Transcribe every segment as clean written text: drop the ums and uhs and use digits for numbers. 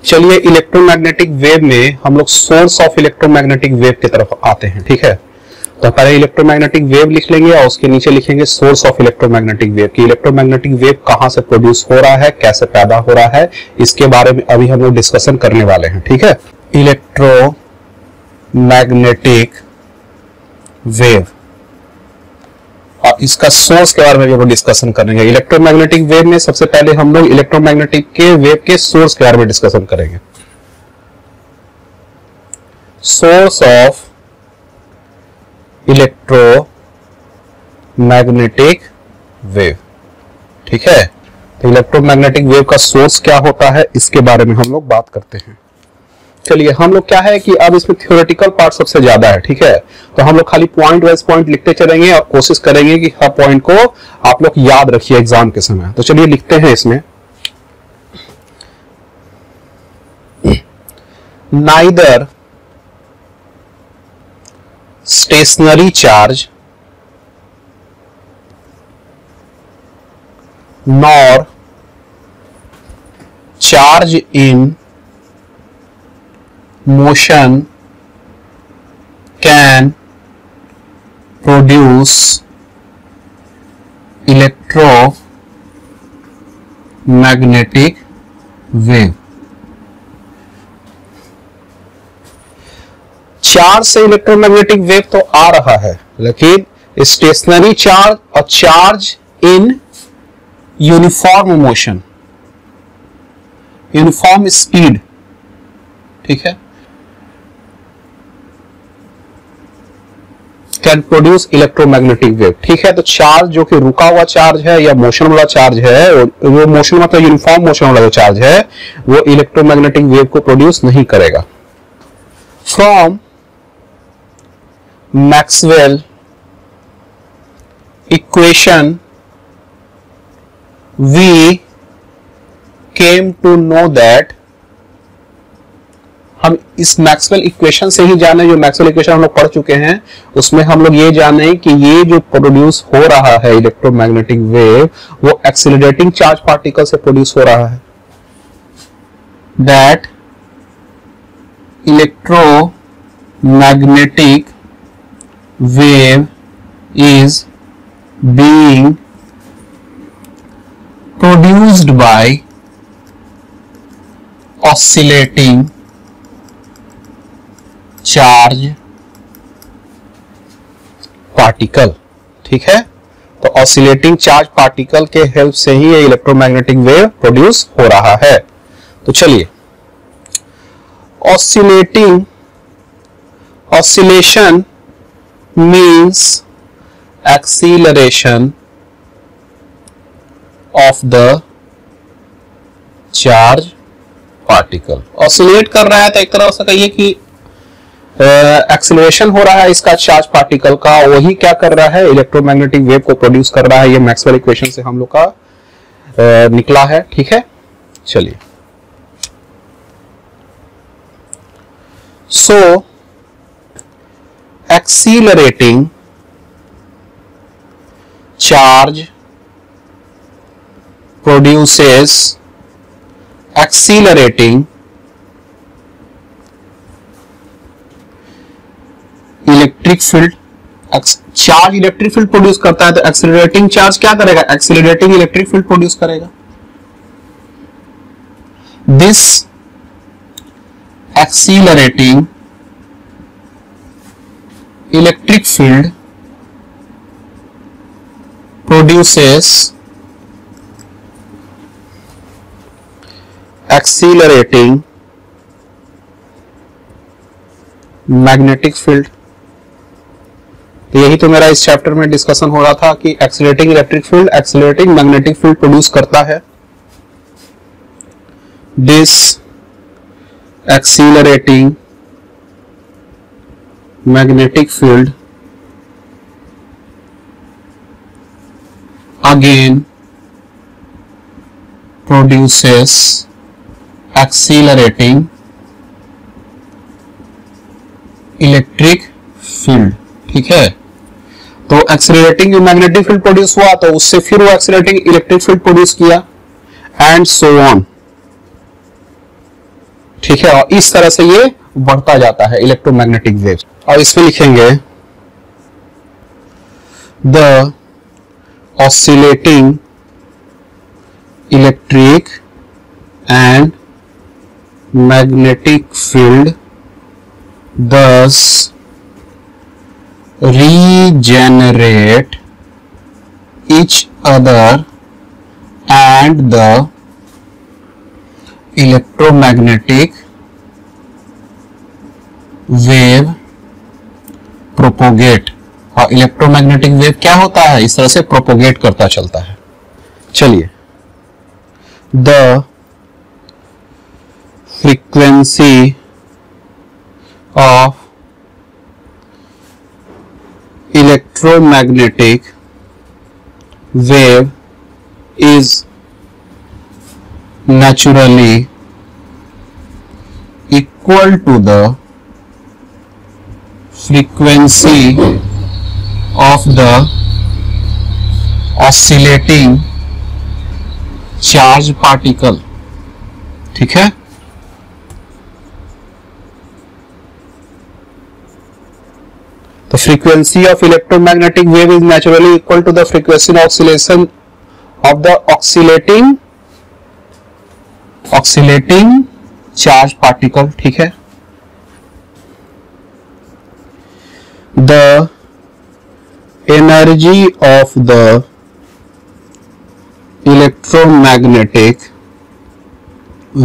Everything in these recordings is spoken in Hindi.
चलिए इलेक्ट्रोमैग्नेटिक वेव में हम लोग सोर्स ऑफ इलेक्ट्रोमैग्नेटिक वेव की तरफ आते हैं। ठीक है, तो पहले इलेक्ट्रोमैग्नेटिक वेव लिख लेंगे और उसके नीचे लिखेंगे सोर्स ऑफ इलेक्ट्रोमैग्नेटिक वेव की इलेक्ट्रोमैग्नेटिक वेव कहां से प्रोड्यूस हो रहा है, कैसे पैदा हो रहा है, इसके बारे में अभी हम लोग डिस्कशन करने वाले हैं। ठीक है, इलेक्ट्रोमैग्नेटिक वेव और इसका सोर्स के बारे में भी हम लोग डिस्कशन करेंगे। इलेक्ट्रोमैग्नेटिक वेव में सबसे पहले हम लोग इलेक्ट्रोमैग्नेटिक के वेव के सोर्स के बारे में डिस्कशन करेंगे। Source of electromagnetic wave. ठीक है, तो इलेक्ट्रोमैग्नेटिक वेव का सोर्स क्या होता है इसके बारे में हम लोग बात करते हैं। चलिए, हम लोग क्या है कि अब इसमें थ्योरेटिकल पार्ट सबसे ज्यादा है। ठीक है, तो हम लोग खाली पॉइंट वाइज पॉइंट लिखते चलेंगे और कोशिश करेंगे कि हर पॉइंट को आप लोग याद रखिए एग्जाम के समय। तो चलिए लिखते हैं इसमें, neither stationary charge nor charge in motion can produce electromagnetic wave। Charge से इलेक्ट्रोमैग्नेटिक वेव तो आ रहा है, लेकिन स्टेशनरी चार्ज और charge in uniform motion, uniform speed. ठीक है, कैन प्रोड्यूस इलेक्ट्रोमैग्नेटिक वेव। ठीक है, तो चार्ज जो कि रुका हुआ चार्ज है या मोशन वाला चार्ज है, वो मोशन मतलब यूनिफॉर्म मोशन वाला जो चार्ज है वो इलेक्ट्रोमैग्नेटिक वेव को प्रोड्यूस नहीं करेगा। From Maxwell equation we came to know that, हम इस मैक्सवेल इक्वेशन से ही जाने, जो मैक्सवेल इक्वेशन हम लोग पढ़ चुके हैं उसमें हम लोग ये जाने कि ये जो प्रोड्यूस हो रहा है इलेक्ट्रोमैग्नेटिक वेव वो एक्सीलरेटिंग चार्ज पार्टिकल से प्रोड्यूस हो रहा है। That electromagnetic wave is being produced by oscillating charge particle. ठीक है, तो ऑसिलेटिंग चार्ज पार्टिकल के हेल्प से ही ये इलेक्ट्रोमैग्नेटिक वेव प्रोड्यूस हो रहा है। तो चलिए, oscillation means acceleration of the charge particle. Oscillate कर रहा है तो एक तरह से कहिए कि एक्सीलरेशन हो रहा है इसका चार्ज पार्टिकल का, वही क्या कर रहा है इलेक्ट्रोमैग्नेटिक वेव को प्रोड्यूस कर रहा है। ये मैक्सवेल इक्वेशन से हम लोग का निकला है। ठीक है, चलिए, so accelerating charge produces accelerating electric field. Charge electric field produce करता है तो एक्सीलरेटिंग चार्ज क्या करेगा, एक्सीलरेटिंग इलेक्ट्रिक फील्ड प्रोड्यूस करेगा। This accelerating electric field produces accelerating magnetic field. यही तो मेरा इस चैप्टर में डिस्कशन हो रहा था कि accelerating electric field accelerating magnetic field produce करता है। This accelerating magnetic field again produces accelerating electric field. ठीक है, तो एक्सीलरेटिंग जो मैग्नेटिक फील्ड प्रोड्यूस हुआ तो उससे फिर वो एक्सीलरेटिंग इलेक्ट्रिक फील्ड प्रोड्यूस किया एंड सो ऑन। ठीक है, और इस तरह से ये बढ़ता जाता है इलेक्ट्रोमैग्नेटिक वेव। और इसमें लिखेंगे the oscillating electric and magnetic field thus regenerate each other and the electromagnetic wave propagate। और इलेक्ट्रोमैग्नेटिक वेव क्या होता है, इस तरह से प्रोपोगेट करता चलता है। चलिए, the frequency of electromagnetic wave is naturally equal to the frequency of the oscillating charge particle। ठीक है, the frequency of electromagnetic wave is naturally equal to the frequency of oscillation of the oscillating charge particle। ठीक है, the energy of the electromagnetic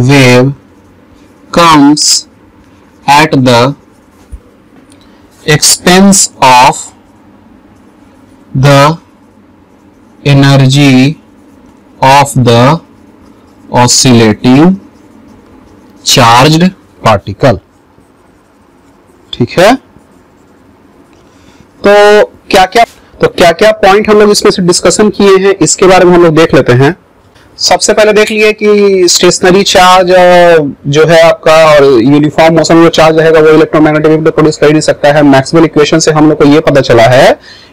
wave comes at the expense of the energy of the oscillating charged particle। ठीक है, तो क्या क्या पॉइंट हम लोग इसमें से डिस्कशन किए हैं, इसके बारे में हम लोग देख लेते हैं। सबसे पहले देख लिए कि स्टेशनरी चार्ज जो है आपका और यूनिफॉर्म मोशन में चार्ज रहेगा वो इलेक्ट्रोमैग्नेटिक वेव प्रोड्यूस कर ही नहीं सकता है। मैक्सवेल इक्वेशन से हम लोग को ये पता चला है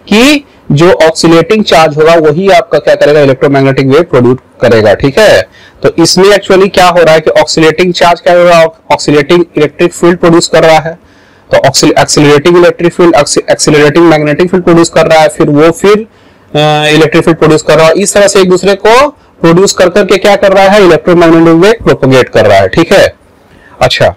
कि जो ऑक्सीलेटिंग चार्ज होगा वही आपका क्या करेगा, इलेक्ट्रोमैग्नेटिक वेव प्रोड्यूस करेगा। ठीक है, तो इसमें एक्चुअली क्या हो रहा है कि ऑक्सीलेटिंग चार्ज क्या हो रहा है, ऑक्सीलेटिंग इलेक्ट्रिक फील्ड प्रोड्यूस कर रहा है, तो accelerating electric field accelerating magnetic field produce कर रहा है, फिर इलेक्ट्रिक फील्ड प्रोड्यूस कर रहा है। इस तरह से एक दूसरे को प्रोड्यूस कर करके क्या कर रहा है, इलेक्ट्रोमैग्नेटिक वेव प्रोपोगेट कर रहा है। ठीक है, अच्छा,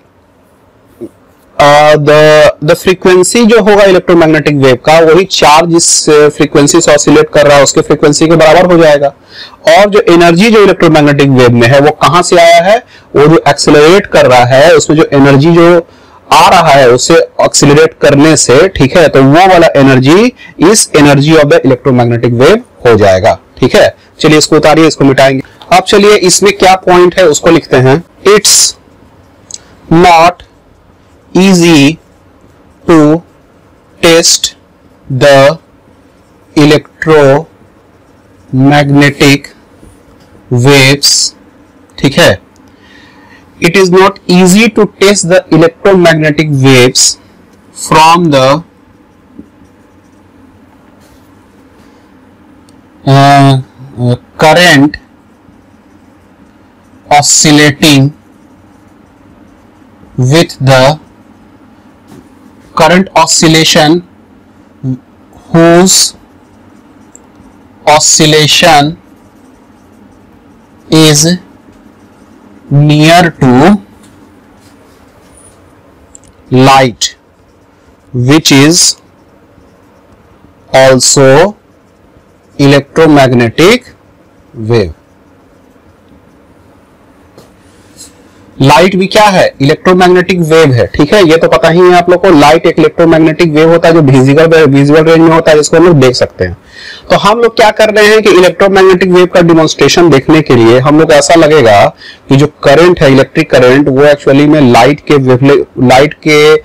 द फ्रीक्वेंसी जो होगा इलेक्ट्रोमैग्नेटिक वेव का वही चार्ज इस फ्रीक्वेंसी से ऑसिलेट कर रहा है उसके फ्रीक्वेंसी के बराबर हो जाएगा। और जो एनर्जी जो इलेक्ट्रोमैग्नेटिक वेव में है वो कहां से आया है, वो जो एक्सेलरेट कर रहा है उसमें जो एनर्जी जो आ रहा है उसे एक्सेलरेट करने से, ठीक है, तो वो वाला एनर्जी इस energy of the electromagnetic wave हो जाएगा। ठीक है, चलिए इसको उतारिए, इसको मिटाएंगे। अब चलिए इसमें क्या पॉइंट है उसको लिखते हैं। It's not easy to test the electromagnetic waves. ठीक है, it is not easy to test the electromagnetic waves from the current oscillating with the current oscillation whose oscillation is near to light, which is also electromagnetic wave। Light भी क्या है, इलेक्ट्रोमैग्नेटिक वेव है। ठीक है, ये तो पता ही है आप लोग को, लाइट एक इलेक्ट्रोमैग्नेटिक वेव होता है जो विजुअल रेंज में होता है, जिसको हम लोग देख सकते हैं। तो हम लोग क्या कर रहे हैं कि इलेक्ट्रोमैग्नेटिक वेव का डिमॉन्स्ट्रेशन देखने के लिए हम लोग ऐसा लगेगा कि जो करंट है, इलेक्ट्रिक करंट, वो एक्चुअली में लाइट के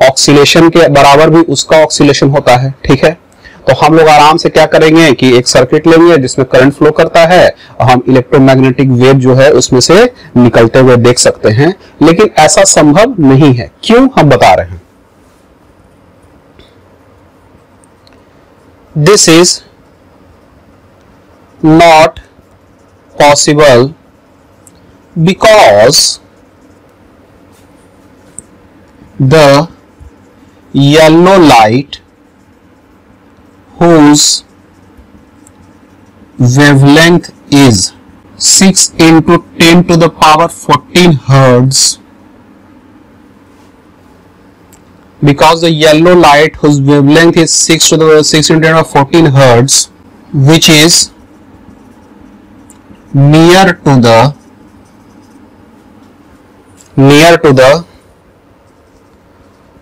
ऑक्सीलेशन के बराबर भी उसका ऑक्सीलेशन होता है। ठीक है, तो हम लोग आराम से क्या करेंगे कि एक सर्किट लेंगे जिसमें करंट फ्लो करता है और हम इलेक्ट्रोमैग्नेटिक वेव जो है उसमें से निकलते हुए देख सकते हैं, लेकिन ऐसा संभव नहीं है। क्यों, हम बता रहे हैं। This is not possible because the yellow light whose wavelength is 6 into 10 to the power 14 hertz, because the yellow light whose wavelength is 6 into 10 to the 14 hertz, which is near to the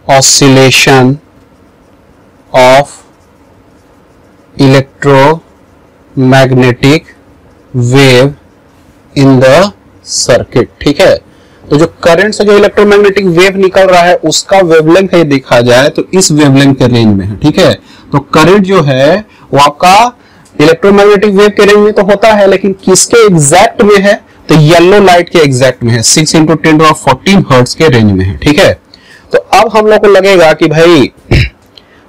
oscillation of electromagnetic wave in the circuit। ठीक है, तो जो करंट से जो इलेक्ट्रोमैग्नेटिक वेव निकल रहा है उसका वेवलेंथ है देखा जाए तो इस वेवलेंथ के रेंज में है। ठीक है, तो करंट जो है वो आपका इलेक्ट्रोमैग्नेटिक वेव के रेंज में तो होता है, लेकिन किसके एग्जैक्ट में है, तो येलो लाइट के एग्जैक्ट में है, 6 into 10 to the 14 हर्ट्ज के रेंज में है। ठीक है, तो अब हम लोग को लगेगा कि भाई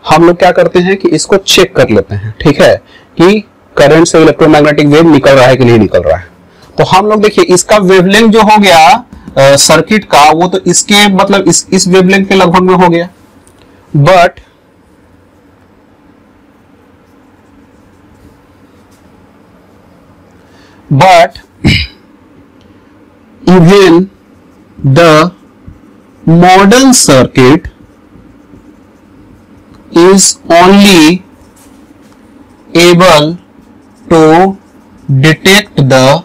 हम लोग क्या करते हैं कि इसको चेक कर लेते हैं। ठीक है, कि करंट से इलेक्ट्रोमैग्नेटिक वेव निकल रहा है कि नहीं निकल रहा है। तो हम लोग देखिए इसका वेवलेंथ जो हो गया सर्किट का, वो तो इसके मतलब इस वेवलेंथ के लगभग में हो गया, but even the modern circuit is only able to detect the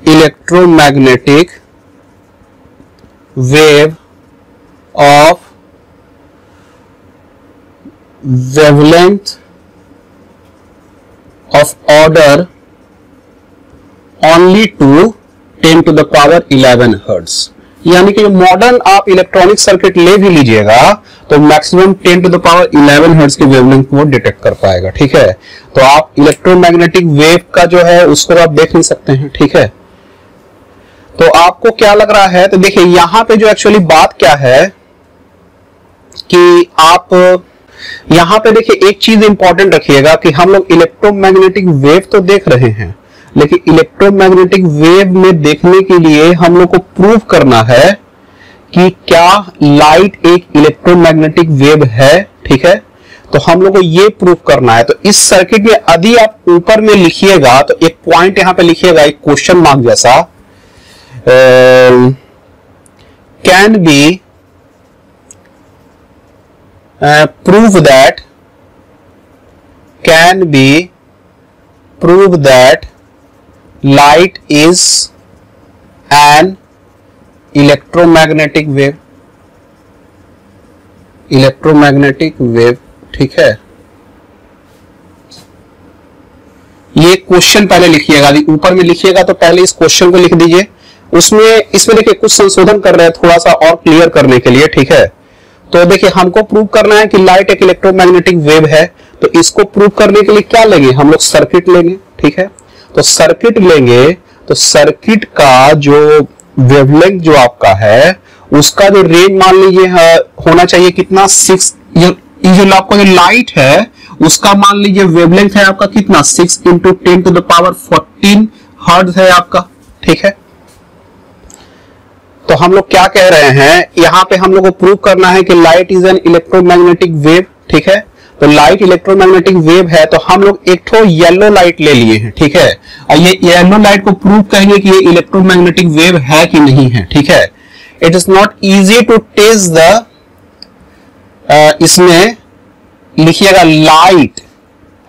electromagnetic wave of wavelength of order only to 10 to the power 11 hertz. यानी कि मॉडर्न आप इलेक्ट्रॉनिक सर्किट ले भी लीजिएगा तो maximum 10 to the power 11 hertz के वेवलेंथ को डिटेक्ट कर पाएगा। ठीक है, तो आप इलेक्ट्रोमैग्नेटिक वेव का जो है उसको आप देख नहीं सकते हैं। ठीक है, तो आपको क्या लग रहा है, तो देखिए यहां पे जो एक्चुअली बात क्या है कि आप यहां पे देखिए एक चीज इंपॉर्टेंट रखिएगा कि हम लोग इलेक्ट्रोमैग्नेटिक वेव तो देख रहे हैं, लेकिन इलेक्ट्रोमैग्नेटिक वेव में देखने के लिए हम लोग को प्रूव करना है कि क्या लाइट एक इलेक्ट्रोमैग्नेटिक वेव है। ठीक है, तो हम लोग को ये प्रूव करना है। तो इस सर्किट में यदि आप ऊपर में लिखिएगा तो एक पॉइंट यहां पे लिखिएगा, एक क्वेश्चन मार्क जैसा, can be prove that light is an electromagnetic wave। ठीक है, ये क्वेश्चन पहले लिखिएगा, ऊपर में लिखिएगा तो पहले इस क्वेश्चन को लिख दीजिए। इसमें देखिए कुछ संशोधन कर रहे हैं थोड़ा सा और क्लियर करने के लिए। ठीक है, तो देखिए हमको प्रूव करना है कि लाइट एक इलेक्ट्रोमैग्नेटिक वेव है, तो इसको प्रूव करने के लिए क्या लेंगे, हम लोग सर्किट लेंगे। ठीक है, तो सर्किट लेंगे तो सर्किट का जो वेवलेंथ जो आपका है उसका जो रेंज मान लीजिए होना चाहिए कितना, 6। ये जो आपका जो लाइट है उसका मान लीजिए वेवलेंथ है आपका कितना, 6 into 10 to the power 14 hertz है आपका। ठीक है, तो हम लोग क्या कह रहे हैं, यहां पे हम लोग को प्रूव करना है कि light is an electromagnetic wave. ठीक है, तो लाइट इलेक्ट्रोमैग्नेटिक वेव है, तो हम लोग एक ठो येलो लाइट ले लिए हैं। ठीक है, और ये येलो लाइट को प्रूव करेंगे कि ये इलेक्ट्रोमैग्नेटिक वेव है कि नहीं है। ठीक है, it is not easy to test the, इसमें लिखिएगा light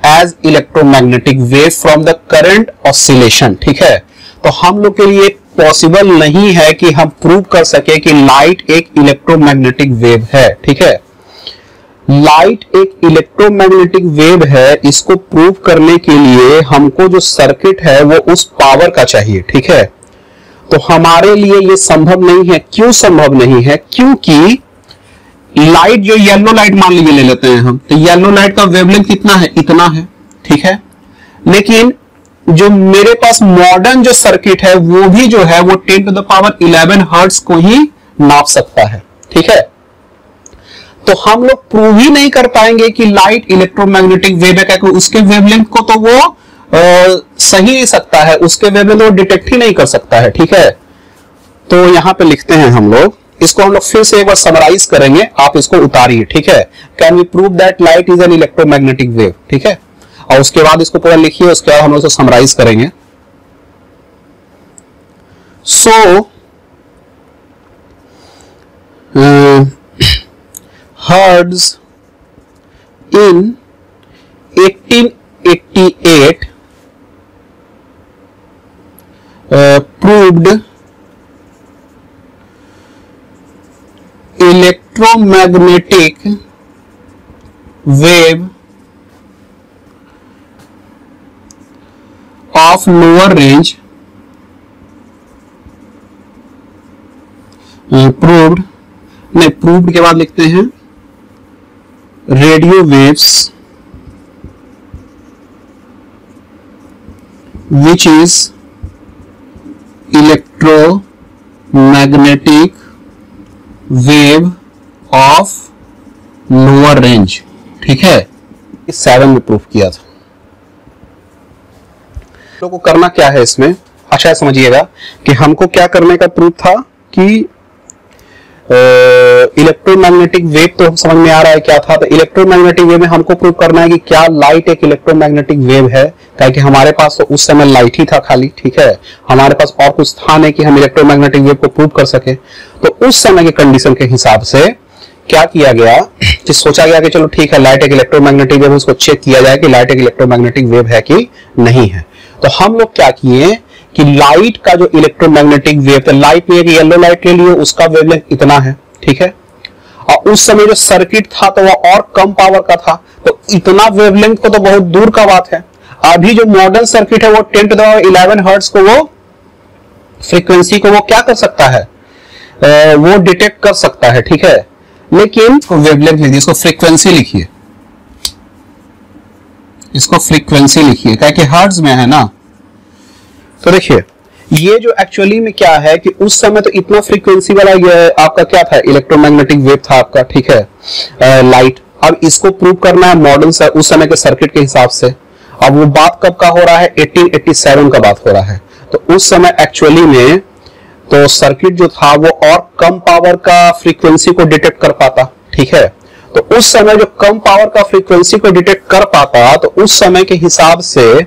as electromagnetic wave from the current oscillation. ठीक है, तो हम लोग के लिए पॉसिबल नहीं है कि हम प्रूव कर सके कि लाइट एक इलेक्ट्रोमैग्नेटिक वेव है। ठीक है, लाइट एक इलेक्ट्रोमैग्नेटिक वेव है, इसको प्रूव करने के लिए हमको जो सर्किट है वो उस पावर का चाहिए। ठीक है, तो हमारे लिए ये संभव नहीं है। क्यों संभव नहीं है, क्योंकि लाइट जो येलो लाइट मान लीजिए ले लेते हैं हम, तो येलो लाइट का वेवलेंथ कितना है, इतना है। ठीक है, लेकिन जो मेरे पास मॉडर्न जो सर्किट है वो भी जो है वो 10 to the power 11 हर्ट्ज को ही नाप सकता है। ठीक है, तो हम लोग प्रूव ही नहीं कर पाएंगे कि लाइट इलेक्ट्रोमैग्नेटिक वेव है, क्योंकि उसके वेवलेंथ को तो वो सही नहीं सकता है, उसके वेवलेंथ वो डिटेक्ट ही नहीं कर सकता है। ठीक है, तो यहां पे लिखते हैं हम लोग, इसको हम लोग फिर से एक बार समराइज करेंगे, आप इसको उतारिए, ठीक है। Can we prove that light is an electromagnetic wave, ठीक है। और उसके बाद इसको पूरा लिखिए, उसके बाद हम लोग इसको समराइज करेंगे। सो Hertz in 1888 proved electromagnetic wave of lower range proved, नहीं प्रूव्ड के बाद लिखते हैं radio waves which is electromagnetic wave of lower range, ठीक है। 7 में प्रूफ किया था। लोगों को करना क्या है इसमें, अच्छा समझिएगा कि हमको क्या करने का प्रूफ था कि इलेक्ट्रोमैग्नेटिक वेव तो समझ में आ रहा है क्या था। तो इलेक्ट्रोमैग्नेटिक वेव में हमको प्रूव करना है कि क्या लाइट एक इलेक्ट्रोमैग्नेटिक वेव है, क्योंकि हमारे पास तो उस समय लाइट ही था खाली, ठीक है। हमारे पास और कुछ था नहीं कि हम इलेक्ट्रोमैग्नेटिक वेव को प्रूव कर सके। तो उस समय के कंडीशन के हिसाब से क्या किया गया कि सोचा गया कि चलो ठीक है, लाइट एक इलेक्ट्रोमैग्नेटिक वेव, उसको चेक किया जाए कि लाइट एक इलेक्ट्रोमैग्नेटिक वेव है कि नहीं है। तो हम लोग क्या किए कि लाइट का जो इलेक्ट्रोमैग्नेटिक वेव था, लाइट में एक येलो लाइट ले लिए, उसका वेवलेंथ इतना है, ठीक है। और उस समय जो सर्किट था तो वह और कम पावर का था, तो इतना वेवलेंथ को तो बहुत दूर का बात है। अभी जो मॉडर्न सर्किट है वो 10⁻11 हर्ट्ज को, वो फ्रीक्वेंसी को वो क्या कर सकता है, वो डिटेक्ट कर सकता है, ठीक है। लेकिन वेवलेंथ लिखिए, इसको फ्रीक्वेंसी लिखिए, इसको फ्रीक्वेंसी लिखिए, क्या कि हर्ट्ज में है ना। तो देखिए ये जो एक्चुअली में क्या है कि उस समय तो इतना फ्रीक्वेंसी वाला आपका क्या था, इलेक्ट्रोमैग्नेटिक वेव था आपका, ठीक है, लाइट। अब इसको प्रूव करना है मॉडर्न उस समय के सर्किट के हिसाब से। अब वो बात कब का हो रहा है, 1887 का बात हो रहा है। तो उस समय एक्चुअली में तो सर्किट जो था वो और कम पावर का फ्रीक्वेंसी को डिटेक्ट कर पाता, ठीक है। तो उस समय जो कम पावर का फ्रीक्वेंसी को डिटेक्ट कर पाता, तो उस समय के हिसाब से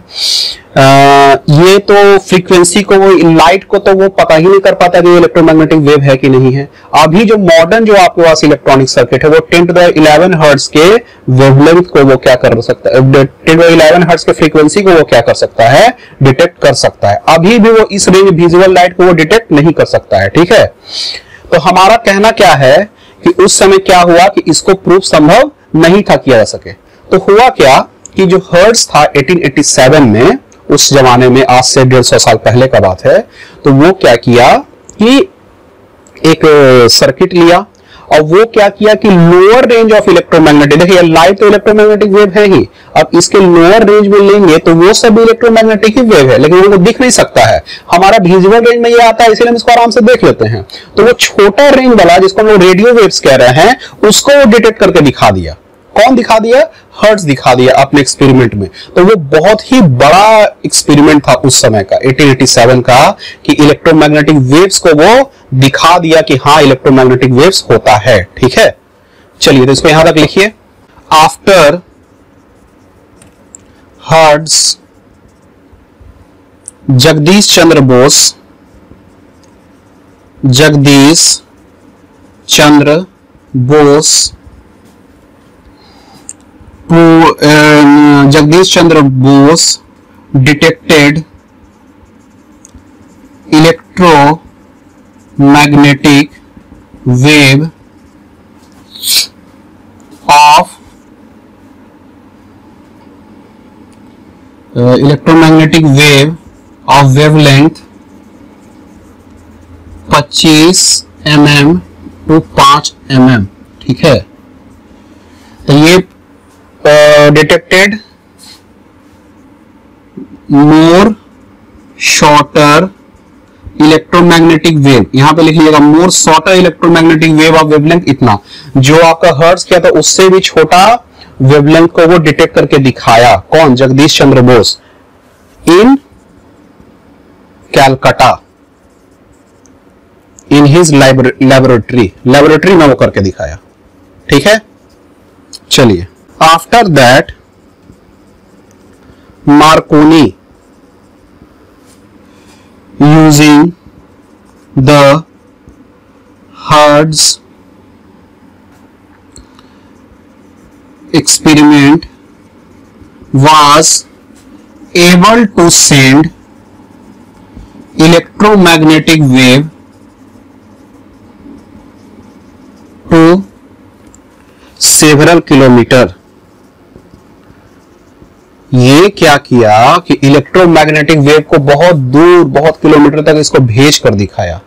ये तो फ्रीक्वेंसी को, वो लाइट को तो वो पता ही नहीं कर पाता कि इलेक्ट्रोमैग्नेटिक वेव है कि नहीं है। अभी जो मॉडर्न जो आपके पास इलेक्ट्रॉनिक सर्किट है वो 10⁻11 हर्ट्ज के वेवलेंथ को वो क्या कर सकता है, 10⁻11 हर्ट्ज के फ्रीक्वेंसी को वो क्या कर सकता है, डिटेक्ट कर सकता है। अभी भी वो इस रेंज विजुअल लाइट को वो डिटेक्ट नहीं कर सकता है, ठीक है। तो हमारा कहना क्या है कि उस समय क्या हुआ कि इसको प्रूफ संभव नहीं था किया जा सके। तो हुआ क्या कि जो हर्ट्ज था 1887 में, उस जमाने में, आज से 150 साल पहले का बात है, तो वो क्या किया कि एक सर्किट लिया और वो क्या किया कि लोअर रेंज ऑफ इलेक्ट्रोमैग्नेटिक, देखिए लाइट तो इलेक्ट्रोमैग्नेटिक वेव है ही, अब इसके लोअर रेंज में लेंगे तो वो सब इलेक्ट्रोमैग्नेटिक ही वेव है, लेकिन वो दिख नहीं सकता है। हमारा विजुअल रेंज में ये आता है, इसलिए हम इसको आराम से देख लेते हैं। तो वो छोटा रेंज वाला जिसको हम लोग रेडियो वेव्स कह रहे हैं, उसको वो डिटेक्ट करके दिखा दिया। कौन दिखा दिया, हर्ट्ज दिखा दिया अपने एक्सपेरिमेंट में। तो वो बहुत ही बड़ा एक्सपेरिमेंट था उस समय का, 1887 का, कि इलेक्ट्रोमैग्नेटिक वेव्स को वो दिखा दिया कि हाँ इलेक्ट्रोमैग्नेटिक वेव्स होता है, ठीक है। चलिए तो इसको यहां तक लिखिए। After hertz Jagdish Chandra Bose detected electromagnetic wave of wavelength 25 mm to 5 mm, ठीक है। तो ये detected more shorter electromagnetic wave, यहां पे लिख लीजिएगा more shorter electromagnetic wave of wavelength इतना, जो आपका हर्ट्ज किया था उससे भी छोटा वेवलेंथ को वो डिटेक्ट करके दिखाया। कौन, जगदीश चंद्र बोस, इन कैलकाटा, इन हिज लेबोरेटरी में वो करके दिखाया। ठीक है, चलिए। After that Markovnikov using the hertz experiment was able to send electromagnetic wave to several kilometer। ये क्या किया कि इलेक्ट्रोमैग्नेटिक वेव को बहुत दूर, बहुत किलोमीटर तक इसको भेज कर दिखाया।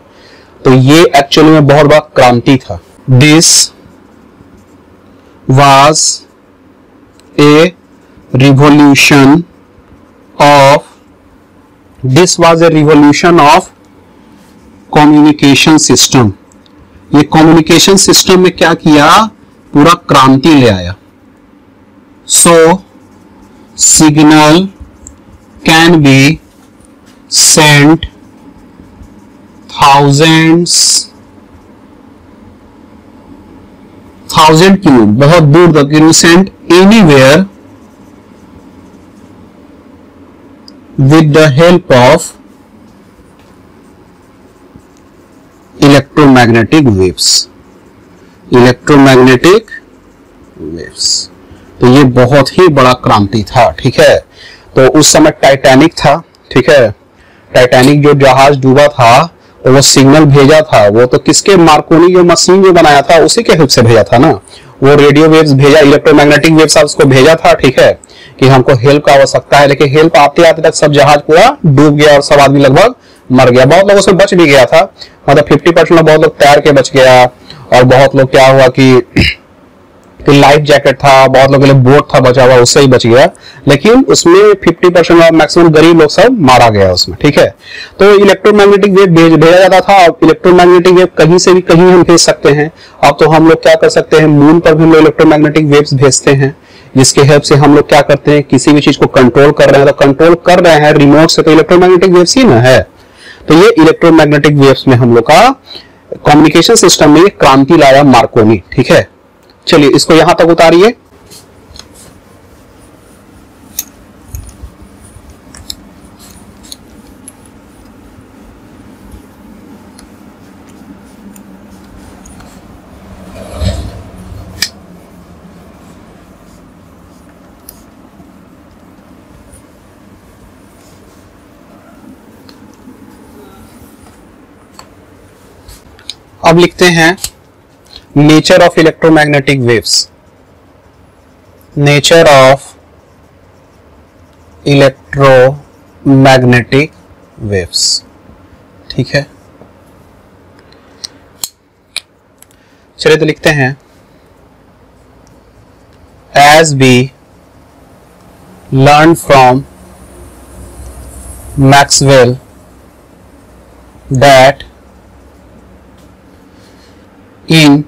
तो ये एक्चुअली में बहुत बड़ा क्रांति था। This was a revolution of communication system। ये communication system में क्या किया, पूरा क्रांति ले आया। So signal can be sent thousand kilo, बहुत दूर तक, can be sent anywhere with the help of electromagnetic waves. तो ये बहुत ही बड़ा क्रांति था। ठीक है, तो उस समय टाइटैनिक था। ठीक है, टाइटैनिक जो जहाज डूबा था तो वो सिग्नल भेजा था, वो तो किसके, मार्कोनी जो मशीन जो बनाया था उसी के हेल्प से भेजा था ना। वो रेडियो वेव्स भेजा, इलेक्ट्रोमैग्नेटिक वेव्स उसको भेजा था। ठीक है, कि हमको हेल्प का आवश्यकता है, लेकिन हेल्प आते आते तक सब जहाज पूरा डूब गया और सब आदमी लगभग मर गया। बहुत लोगों से बच भी गया था, मतलब 50% में बहुत लोग तैर के बच गया, और बहुत लोग क्या हुआ कि लाइफ जैकेट था, बहुत लोगों के लिए बोट था बचा हुआ, उससे ही बच गया। लेकिन उसमें 50% मैक्सिमम गरीब लोग सब मारा गया उसमें। ठीक है, तो इलेक्ट्रोमैग्नेटिक वेव भेजा जाता था। और इलेक्ट्रोमैग्नेटिक वेव कहीं से भी कहीं हम भेज सकते हैं। अब तो हम लोग क्या कर सकते हैं, मून पर भी हम लोग इलेक्ट्रोमैग्नेटिक वेव्स भेजते हैं, जिसके हेल्प से हम लोग क्या करते हैं, किसी भी चीज को कंट्रोल कर रहे हैं, तो कंट्रोल कर रहे हैं रिमोट से, तो इलेक्ट्रोमैग्नेटिक वेव्स ही ना है। तो ये इलेक्ट्रोमैग्नेटिक वेव्स में हम लोग का कम्युनिकेशन सिस्टम में क्रांति लाया मार्कोनी। ठीक है, चलिए इसको यहां तक उतारिए। अब लिखते हैं nature of electromagnetic waves. Nature of electromagnetic waves. ठीक है, चलिए तो लिखते हैं, as we learn from Maxwell that in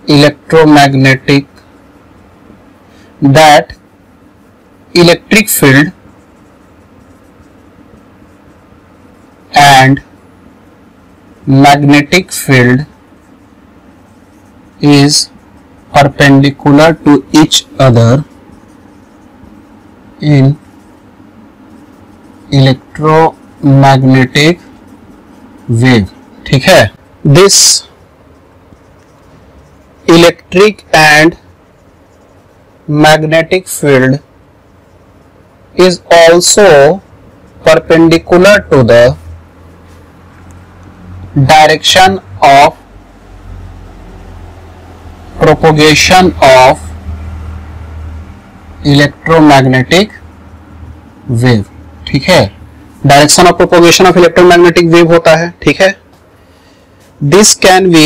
electromagnetic that electric field and magnetic field is perpendicular to each other in electromagnetic wave। ठीक है, this electric and magnetic field is also perpendicular to the direction of propagation of electromagnetic wave. ठीक है, direction of propagation of electromagnetic wave होता है। ठीक है, this can be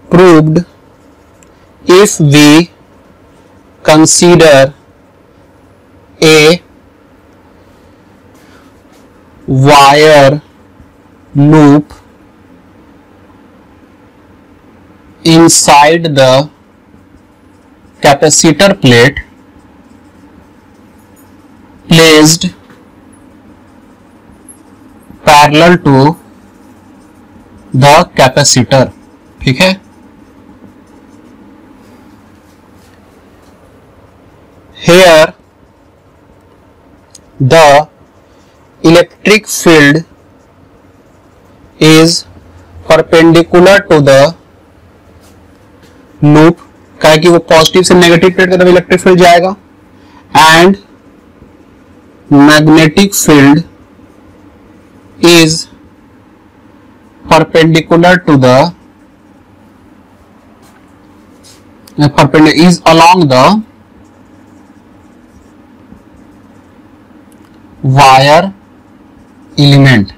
proved if we consider a wire loop inside the capacitor plate placed parallel to the capacitor, ठीक है। Here the electric field is perpendicular to the loop, क्या है कि वो पॉजिटिव से नेगेटिव प्लेट की तरफ इलेक्ट्रिक फील्ड जाएगा, and magnetic field is perpendicular to the is along the wire element.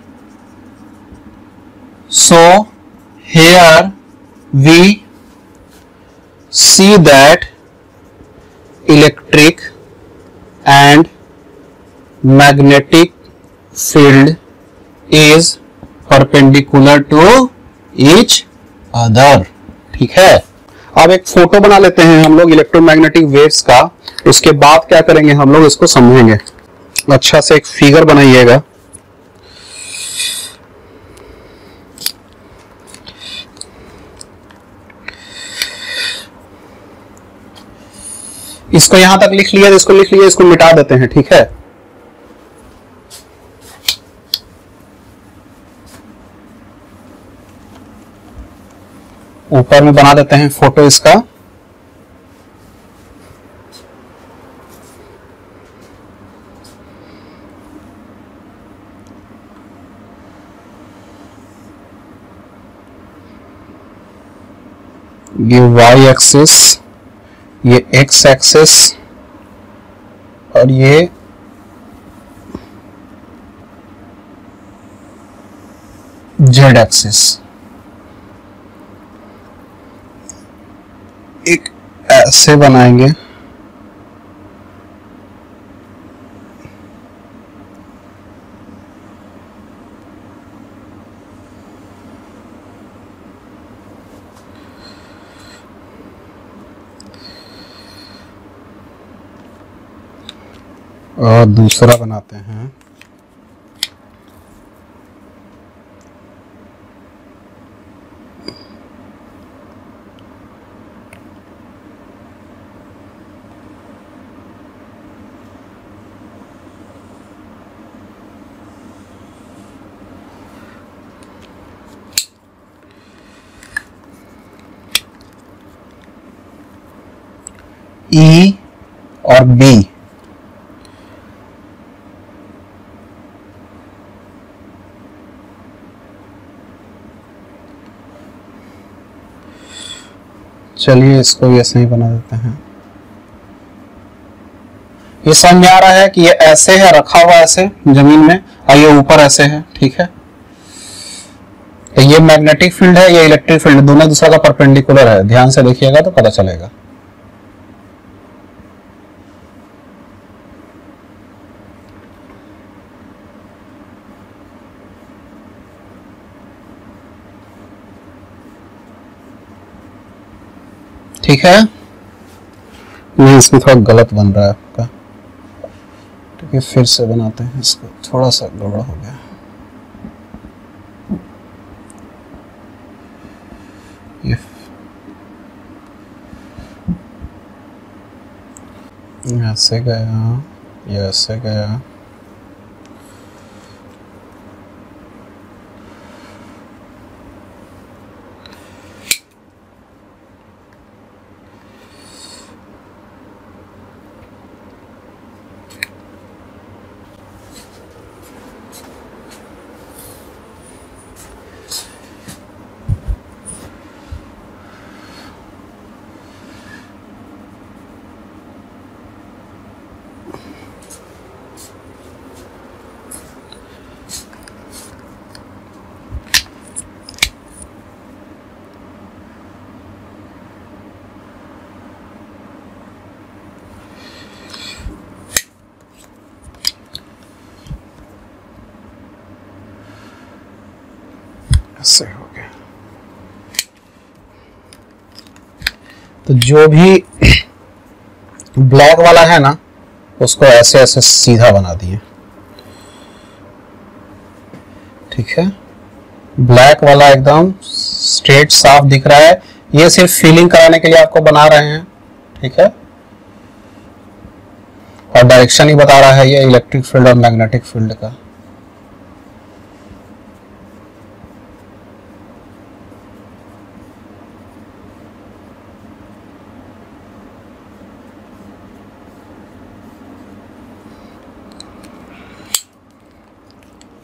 So here we see that electric and magnetic field is perpendicular to each other, ठीक है। अब एक फोटो बना लेते हैं हम लोग इलेक्ट्रोमैग्नेटिक वेव्स का, उसके बाद क्या करेंगे हम लोग इसको समझेंगे। अच्छा से एक फिगर बनाइएगा। इसको यहां तक लिख लिया, इसको लिख लिया, इसको मिटा देते हैं, ठीक है। ऊपर में बना देते हैं फोटो इसका। ये y एक्सिस, ये x एक्सिस और ये z एक्सिस। एक ऐसे बनाएंगे, और दूसरा बनाते हैं। E और B, चलिए इसको भी ऐसे ही बना देते हैं। ये समझ में आ रहा है कि ये ऐसे है, रखा हुआ ऐसे जमीन में, और ये ऊपर ऐसे है, ठीक है। तो ये मैग्नेटिक फील्ड है, ये इलेक्ट्रिक फील्ड, दोनों दूसरा का परपेंडिकुलर है। ध्यान से देखिएगा तो पता चलेगा। ठीक है, नहीं इसमें थोड़ा गलत बन रहा है आपका, ठीक है। फिर से बनाते हैं इसको, थोड़ा सा गड़बड़ हो गया। ये ऐसे गया, ये ऐसे गया, ऐसे हो गया। तो जो भी ब्लैक वाला है ना, उसको ऐसे ऐसे सीधा बना दिए, ठीक है, ब्लैक वाला एकदम स्ट्रेट साफ दिख रहा है, ये सिर्फ फीलिंग कराने के लिए आपको बना रहे हैं, ठीक है, और डायरेक्शन ही बता रहा है ये इलेक्ट्रिक फील्ड और मैग्नेटिक फील्ड का।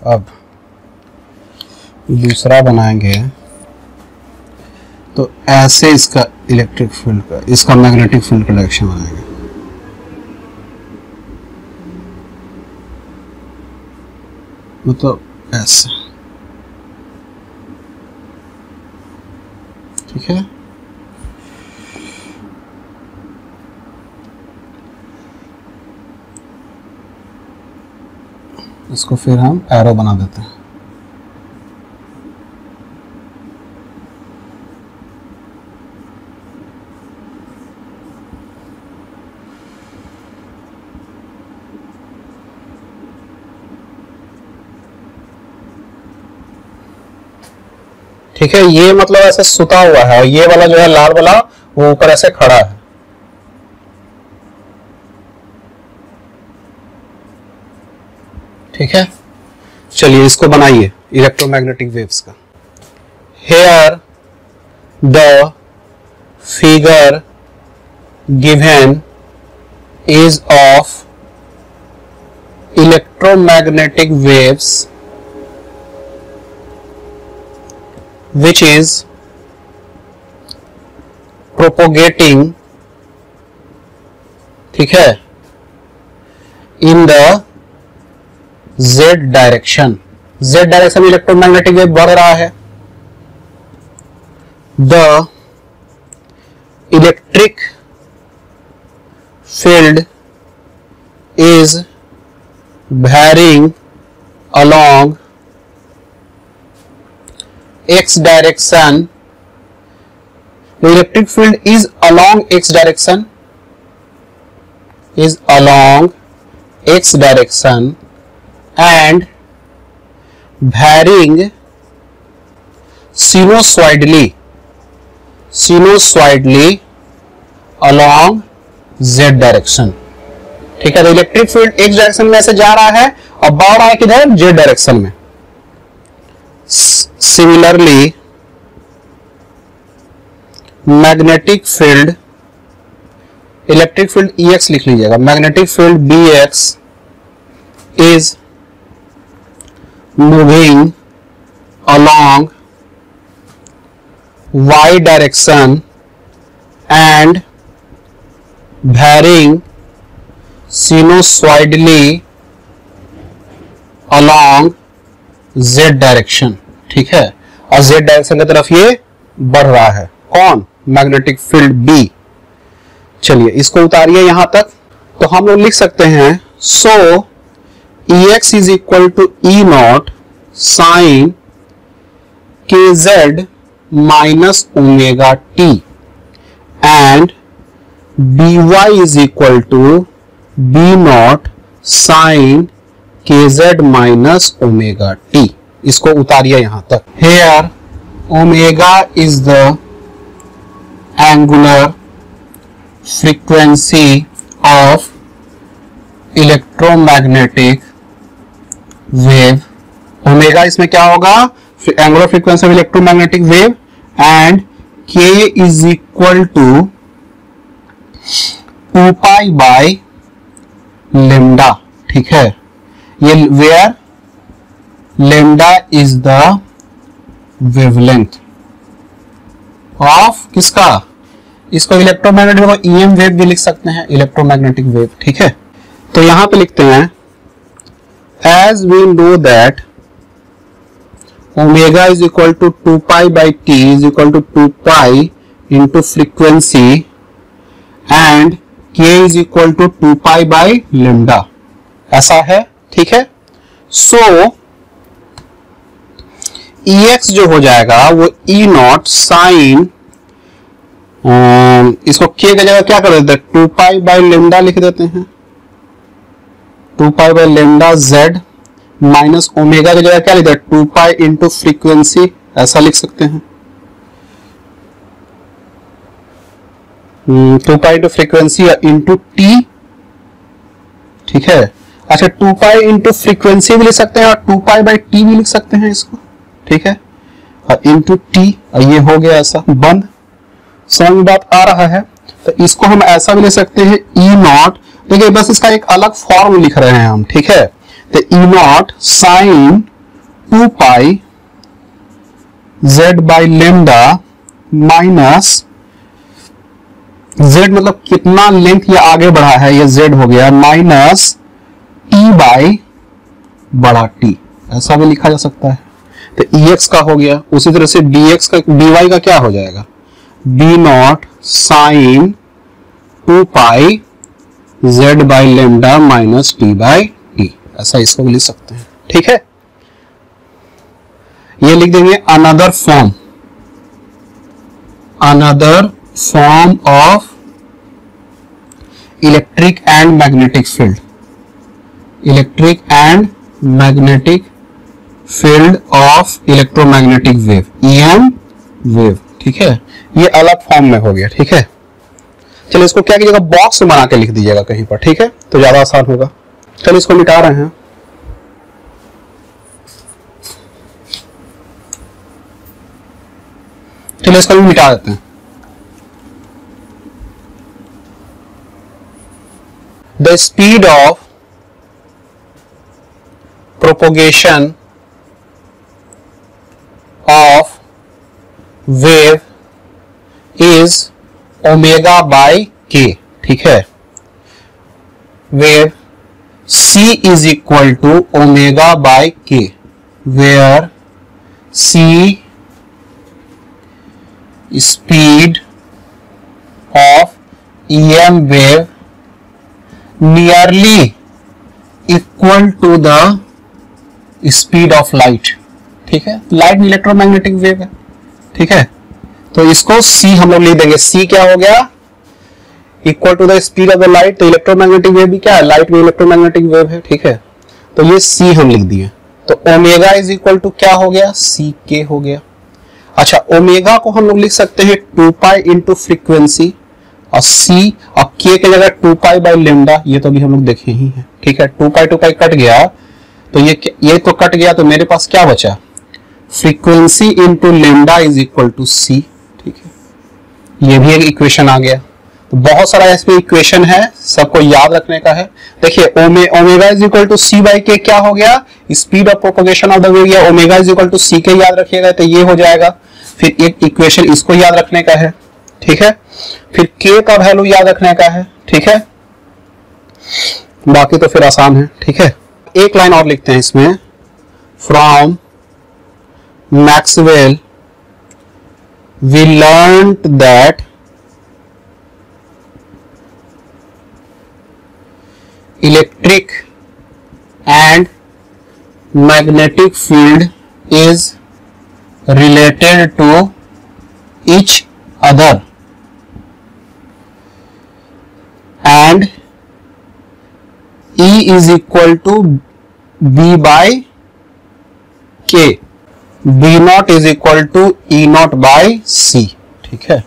अब दूसरा बनाएंगे तो ऐसे इसका इलेक्ट्रिक फील्ड का, इसका मैग्नेटिक फील्ड का डायरेक्शन बनाएंगे। मतलब ऐसे, ठीक है, इसको फिर हम एरो बना देते हैं। ठीक है, ये मतलब ऐसे सुता हुआ है और ये वाला जो है लाल वाला वो ऊपर ऐसे खड़ा है। ठीक है, चलिए इसको बनाइए इलेक्ट्रोमैग्नेटिक वेव्स का। Here the figure given is of electromagnetic waves which is propagating, ठीक है, in the z direction। z direction में इलेक्ट्रोमैग्नेटिक वेव बढ़ रहा है। the electric field is varying along x direction। the electric field is along x direction, is along x direction and varying sinusoidally along z direction। ठीक है, तो इलेक्ट्रिक फील्ड x डायरेक्शन में से जा रहा है और बढ़ रहा है किधर, z डायरेक्शन में। Similarly, magnetic field, electric field EX लिख लीजिएगा, magnetic field BX is moving along y direction and varying sinusoidally along z direction. ठीक है, और z डायरेक्शन की तरफ ये बढ़ रहा है। कौन, मैग्नेटिक फील्ड B। चलिए इसको उतारिए यहां तक, तो हम लोग लिख सकते हैं so EX is equal to E0 sine KZ minus omega T and BY is equal to B0 sine KZ minus omega T। इसको उतारिए यहां तक। Here omega is the angular frequency of electromagnetic wave. Omega इसमें क्या होगा, angular frequency of electromagnetic wave and K is equal to 2 pi by lambda. ठीक है, ये where lambda is the wavelength of किसका, इसको इलेक्ट्रोमैग्नेटिक को EM वेव भी लिख सकते हैं, इलेक्ट्रोमैग्नेटिक वेव। ठीक है, तो यहां पे लिखते हैं as we know that omega is equal to 2 pi by T is equal to 2 pi into frequency and K is equal to 2 pi by lambda, ऐसा है। ठीक है, सो EX जो हो जाएगा वो E0 साइन, इसको K की जगह क्या कर देते हैं, 2 पाई बाई लेमडा लिख देते हैं, 2 pi by lambda Z minus omega की जगह क्या लिखते हैं, 2 पाई इंटू फ्रीक्वेंसी, ऐसा लिख सकते हैं। 2 pi into frequency into T, ठीक है। अच्छा 2 पाई इंटू फ्रीक्वेंसी भी लिख सकते हैं और 2 पाई बाई टी भी लिख सकते हैं इसको, ठीक है, और इंटू टी, ये हो गया ऐसा बंद। समझ में बात आ रहा है। तो इसको हम ऐसा भी ले सकते हैं ई नॉट, देखिए बस इसका एक अलग फॉर्म लिख रहे हैं हम, ठीक है। तो E naught sine 2 pi Z by lambda minus z मतलब कितना लेंथ ये आगे बढ़ा है, ये जेड हो गया, माइनस टी बाई बड़ा टी, ऐसा भी लिखा जा सकता है। तो EX का हो गया, उसी तरह से DX का DY का क्या हो जाएगा, B naught sine 2 pi Z by lambda minus T by T, ऐसा इसको भी लिख सकते हैं, ठीक है। ये लिख देंगे another form of electric and magnetic field, electric and magnetic field of electromagnetic wave, EM wave, ठीक है। ये अलग फॉर्म में हो गया, ठीक है। चलिए इसको क्या कीजिएगा, बॉक्स बना के लिख दीजिएगा कहीं पर, ठीक है, तो ज्यादा आसान होगा। चलिए इसको मिटा रहे हैं। चलिए इसको भी मिटा देते हैं। The speed of propagation of wave is omega by k, ठीक है। Wave c is equal to omega by k, where c speed of EM wave nearly equal to the speed of light, ठीक है। लाइट इलेक्ट्रोमैग्नेटिक वेव है, ठीक है। तो इसको C हम लोग लिख देंगे, C क्या हो गया, equal to the speed of the light. तो इलेक्ट्रोमैग्नेटिक वेव भी क्या है, लाइट में इलेक्ट्रोमैग्नेटिक वेव है, ठीक है। तो ये C हम लिख दिए। तो ओमेगा इज इक्वल टू क्या हो गया, C K हो गया। अच्छा ओमेगा को हम लोग लिख सकते हैं 2 पाई इंटू फ्रीक्वेंसी और C और K की जगह 2 पाई बाई लेमडा, ये तो भी हम लोग देखे ही हैं, ठीक है। 2 पाई कट गया, तो ये तो कट गया, तो मेरे पास क्या बचा, frequency into lambda is equal to C, ठीक है। ये भी एक इक्वेशन आ गया। तो बहुत सारा इसमें इक्वेशन है, सबको याद रखने का है। देखिए omega is equal to C by K क्या हो गया, speed of propagation of the wave, या omega is equal to C K याद रखिएगा, तो ये हो जाएगा। फिर एक इक्वेशन इसको याद रखने का है, ठीक है। फिर K का वैल्यू याद रखने का है, ठीक है। बाकी तो फिर आसान है, ठीक है। एक लाइन और लिखते हैं इसमें, from Maxwell we learned that electric and magnetic field is related to each other and E is equal to B by K, B naught is equal to E naught by C, ठीक है।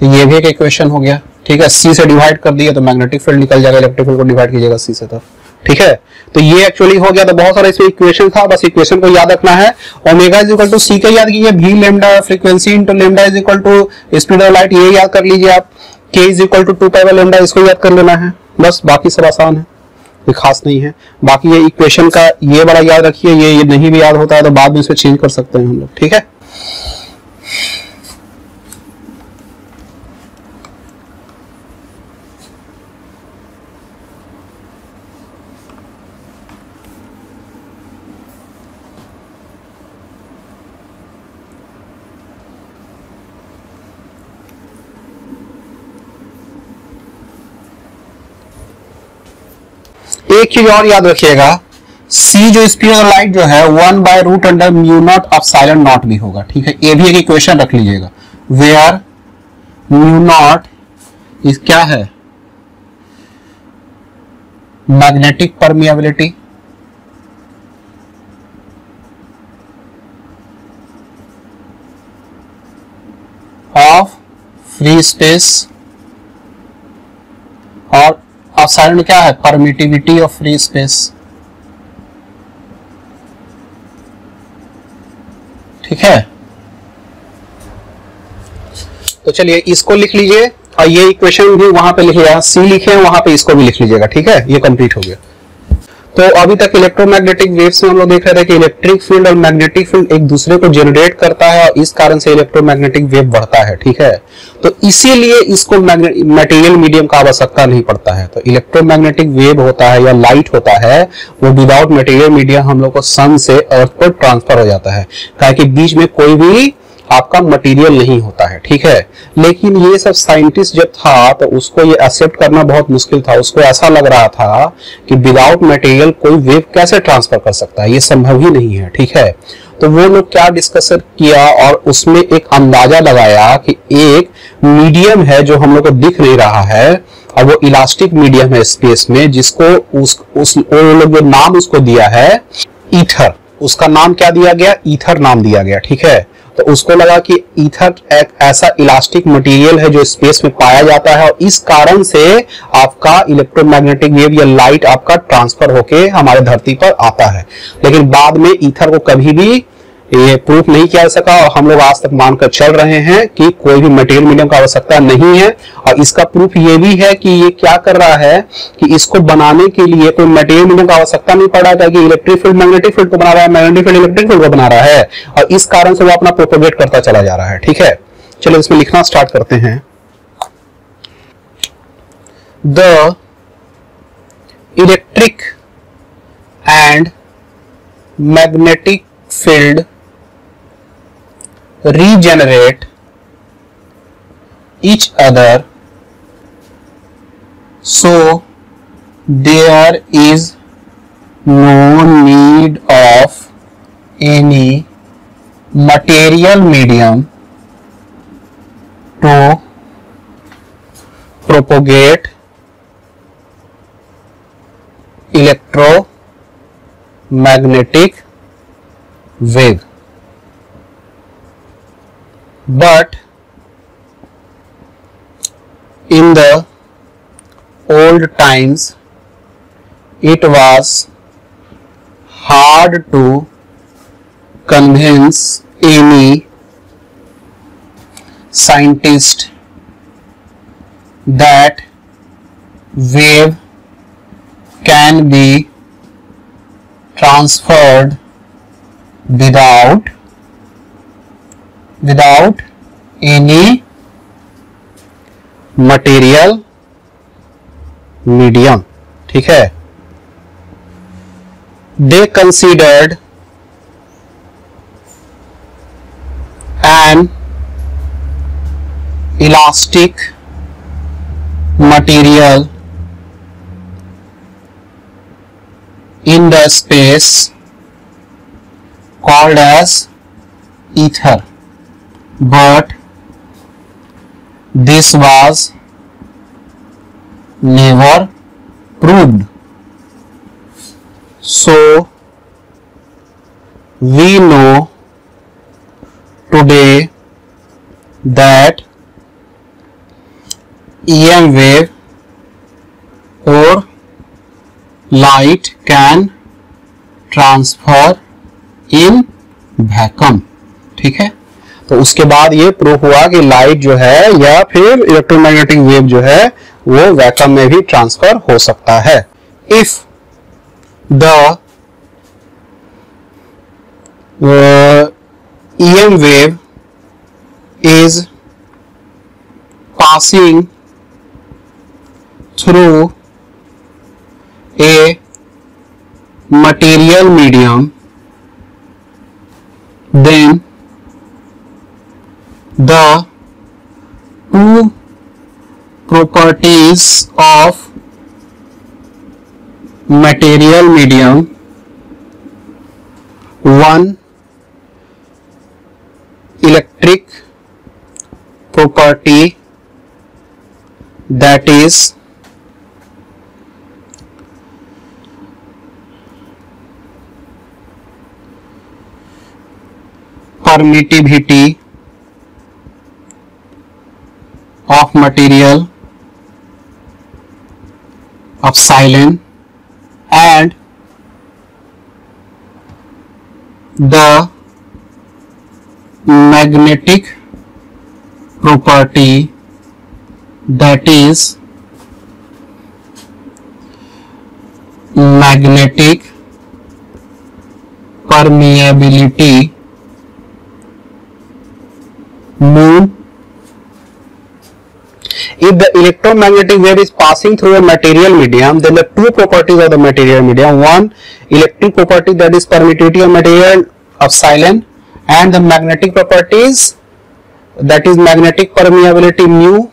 तो ये भी एक इक्वेशन हो गया, ठीक है। C से डिवाइड कर दिया तो मैग्नेटिक फील्ड निकल जाएगा, इलेक्ट्रिक फील्ड को डिवाइड कीजिएगा C से, तो ठीक है। तो ये एक्चुअली हो गया। तो बहुत सारा इसमें इक्वेशन था, बस इक्वेशन को याद रखना है। Omega is equal to C के याद कीजिए, V lambda frequency into lambda is equal to speed of light, ये याद कर लीजिए आप। K is equal to 2 pi by lambda, इसको याद कर लेना है, बस। बाकी सब आसान है, कोई खास नहीं है। बाकी ये इक्वेशन का ये बड़ा याद रखिए, ये नहीं भी याद होता है तो बाद में इसे चेंज कर सकते हैं हम लोग, ठीक है। एक चीज और याद रखिएगा, C जो स्पीड ऑफ लाइट जो है 1 by root under mu naught of epsilon naught भी होगा, ठीक है। ये भी एक इक्वेशन रख लीजिएगा, वेयर म्यू नॉट इस क्या है, मैग्नेटिक परमिएबिलिटी, फ्री स्पेस, और साइड में क्या है, परमिटिविटी ऑफ फ्री स्पेस। ठीक है, तो चलिए इसको लिख लीजिए, और ये इक्वेशन भी वहां पे लिखिएगा, सी लिखे हैं वहां पे, इसको भी लिख लीजिएगा। ठीक है, ये कंप्लीट हो गया। तो अभी तक इलेक्ट्रोमैग्नेटिक वेव्स में हम लोग देख रहे थे कि इलेक्ट्रिक फील्ड और मैग्नेटिक फील्ड एक दूसरे को जनरेट करता है, और इस कारण से इलेक्ट्रोमैग्नेटिक वेव बढ़ता है। ठीक है, तो इसीलिए इसको मटेरियल मीडियम का आवश्यकता नहीं पड़ता है। तो इलेक्ट्रोमैग्नेटिक वेव होता है या लाइट होता है, वो विदाउट मटेरियल मीडियम हम लोग को सन से अर्थ पर ट्रांसफर हो जाता है, ताकि बीच में कोई भी आपका मटेरियल नहीं होता है। ठीक है, लेकिन ये सब साइंटिस्ट जब था तो उसको ये एक्सेप्ट करना बहुत मुश्किल था। उसको ऐसा लग रहा था कि विदाउट मटेरियल कोई वेव कैसे ट्रांसफर कर सकता है, ये संभव ही नहीं है। ठीक है, तो वो लोग क्या डिस्कशन किया, और उसमें एक अंदाजा लगाया कि एक मीडियम है जो हम लोग को दिख नहीं रहा है, और वो इलास्टिक मीडियम है स्पेस में, जिसको वो लोग जो नाम उसको दिया है ईथर, उसका नाम क्या दिया गया, ईथर नाम दिया गया। ठीक है, तो उसको लगा कि ईथर एक ऐसा इलास्टिक मटेरियल है जो स्पेस में पाया जाता है, और इस कारण से आपका इलेक्ट्रोमैग्नेटिक वेव या लाइट आपका ट्रांसफर होके हमारे धरती पर आता है। लेकिन बाद में ईथर को कभी भी ये प्रूफ नहीं किया जा सका, और हम लोग आज तक मानकर चल रहे हैं कि कोई भी मटेरियल मीडियम का आवश्यकता नहीं है। और इसका प्रूफ ये भी है कि ये क्या कर रहा है कि इसको बनाने के लिए कोई मटेरियल मीडियम का आवश्यकता नहीं पड़ा है, कि इलेक्ट्रिक फील्ड मैग्नेटिक फील्ड को बना रहा है, मैग्नेटिक फील्ड इलेक्ट्रिक फील्ड को बना रहा है, और इस कारण से वो अपना प्रोपोगेट करता चला जा रहा है। ठीक है, चलो इसमें लिखना स्टार्ट करते हैं। The electric and magnetic field regenerate each other, so there is no need of any material medium to propagate electromagnetic wave, but in the old times it was hard to convince any scientist that wave can be transferred without any material medium. ठीक है, they considered an elastic material in the space called as ether, but this was never proved. So we know today that EM wave or light can transfer in vacuum. ठीक है, तो उसके बाद ये प्रूफ हुआ कि लाइट जो है या फिर इलेक्ट्रोमैग्नेटिक वेव जो है वो वैक्यूम में भी ट्रांसफर हो सकता है। If the EM wave is passing through a material medium, then the two properties of material medium, one electric property, that is permittivity, material of silane and the magnetic property, that is magnetic permeability mu. If the electromagnetic wave is passing through a material medium, then the two properties of the material medium, one electric property, that is permittivity of material of silane, and the magnetic properties, that is magnetic permeability mu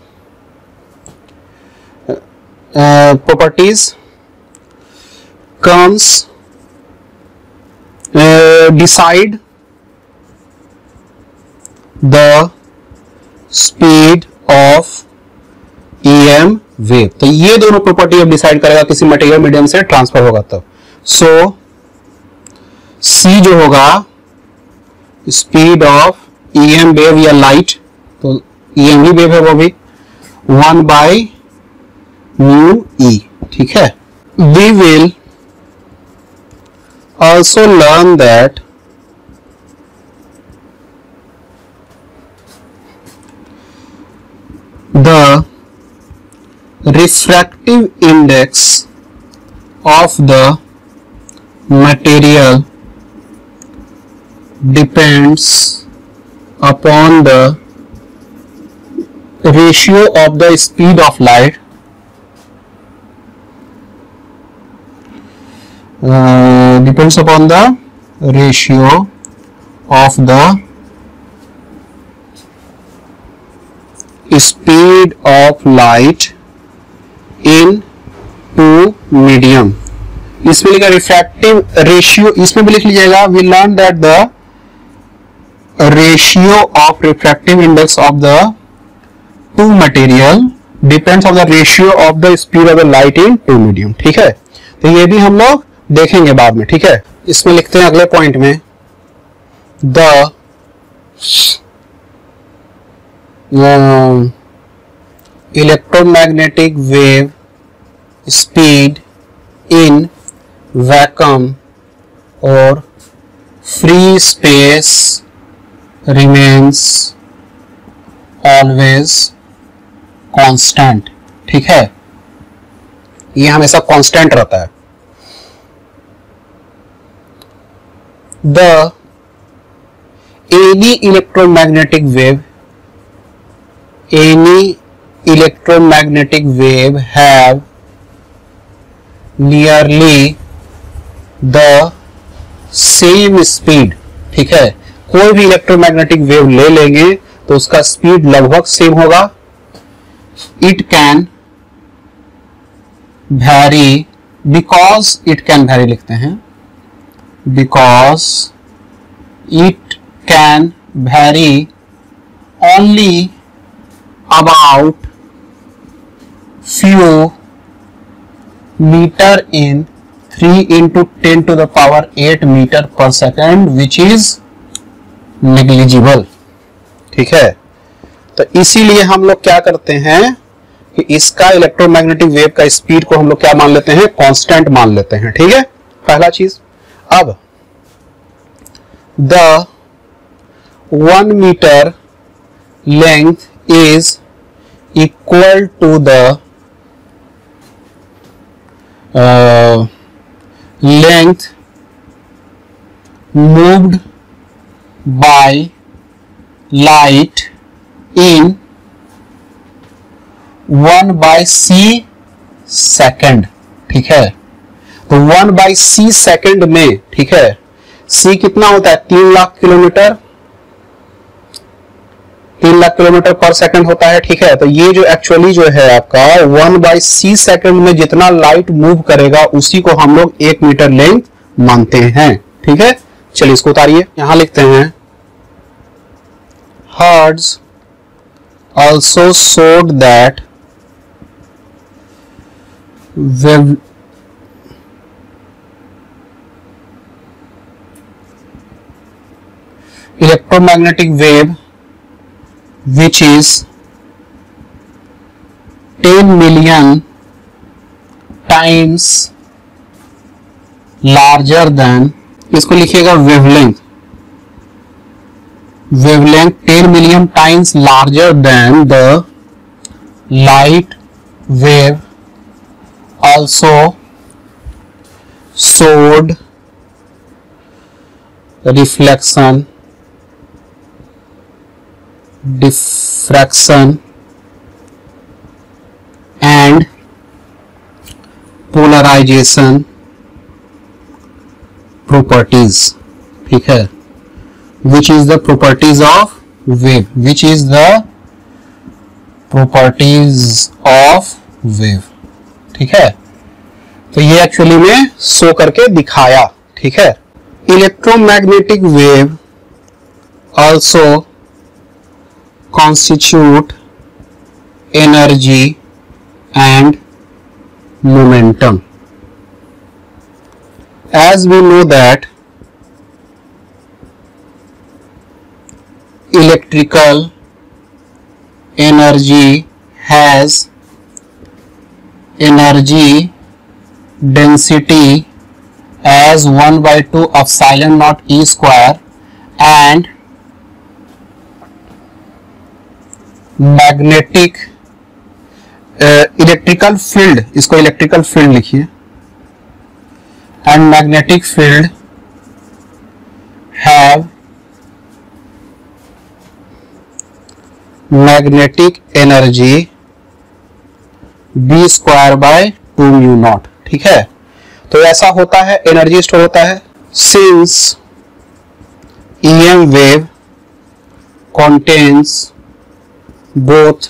properties, comes decide the speed of EM wave. तो ये दोनों प्रॉपर्टी अब डिसाइड करेगा किसी मटेरियल मीडियम से ट्रांसफर होगा तब. सो C जो होगा स्पीड ऑफ EM वेव या लाइट, तो EM ही वेव है वो भी 1 by mu E. ठीक है. We will also learn that the refractive index of the material depends upon the ratio of the speed of light depends upon the ratio of the speed of light in two medium. इसमें लिखा रिफ्रैक्टिव रेशियो, इसमें भी लिख लीजिएगा. We learn that the ratio of refractive index of the two material depends on the ratio of the speed of the light in two medium. ठीक है. तो ये भी हम लोग देखेंगे बाद में. ठीक है. इसमें लिखते हैं अगले पॉइंट में the electromagnetic wave speed in vacuum or free space remains always constant. ठीक है. ये हमेशा कांस्टेंट रहता है. The any electromagnetic wave have nearly the same speed. ठीक है. कोई भी इलेक्ट्रोमैग्नेटिक वेव ले लेंगे तो उसका स्पीड लगभग सेम होगा. It can vary because it can vary लिखते हैं, because it can vary only about few meter in 3 into 10 to the power 8 meter per second, which is negligible. ठीक है. तो इसीलिए हम लोग क्या करते हैं कि इसका इलेक्ट्रोमैग्नेटिक वेव का स्पीड को हम लोग क्या मान लेते हैं, कांस्टेंट मान लेते हैं. ठीक है. पहला चीज. अब the 1 metre length is equal to the length moved by light in 1 by c second. ठीक है. तो 1 by c सेकेंड में, ठीक है, c कितना होता है, 3 लाख किलोमीटर, 3 लाख किलोमीटर पर सेकंड होता है. ठीक है. तो ये जो एक्चुअली जो है आपका 1 by c सेकंड में जितना लाइट मूव करेगा उसी को हम लोग 1 मीटर लेंथ मानते हैं. ठीक है. चलिए इसको उतारिए. यहां लिखते हैं Hertz also showed that electromagnetic wave which is 10 million times larger than, इसको लिखिएगा wavelength, wavelength 10 million times larger than the light wave also showed reflection, diffraction and polarization properties. ठीक है, which is the properties of wave, which is the properties of wave. ठीक है, तो ये एक्चुअली में शो करके दिखाया. ठीक है, electromagnetic wave also constitute energy and momentum. As we know that electrical energy has energy density as 1/2 of epsilon naught E square and magnetic electrical field, इसको इलेक्ट्रिकल फील्ड लिखिए, and magnetic field have magnetic energy b square by 2 mu naught. ठीक है, तो ऐसा होता है, एनर्जी स्टोर होता है. Since EM wave contains both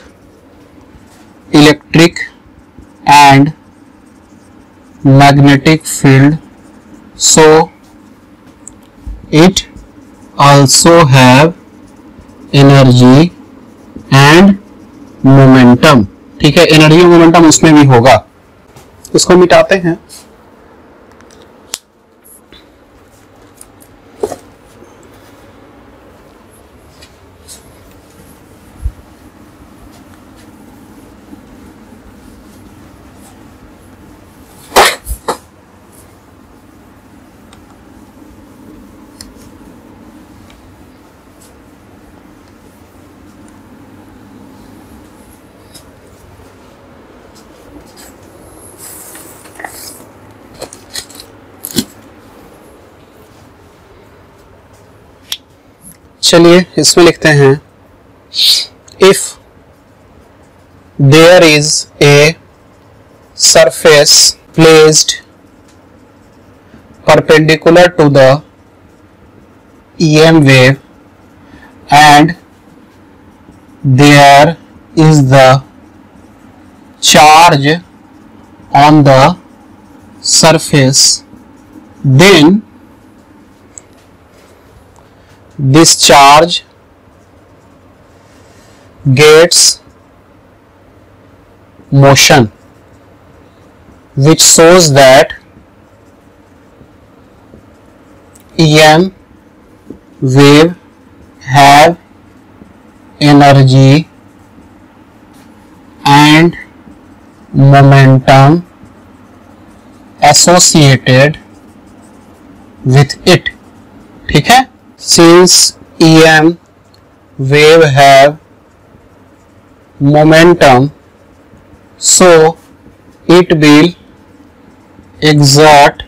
electric and magnetic field, so it also have energy and momentum. ठीक है, एनर्जी और मोमेंटम उसमें भी होगा. इसको मिटाते हैं. चलिए इसमें लिखते हैं, if there is a surface placed perpendicular to the EM wave and there is the charge on the surface, then this charge gets motion, which shows that EM wave have energy and momentum associated with it. ठीक है, since EM wave have momentum, so it will exert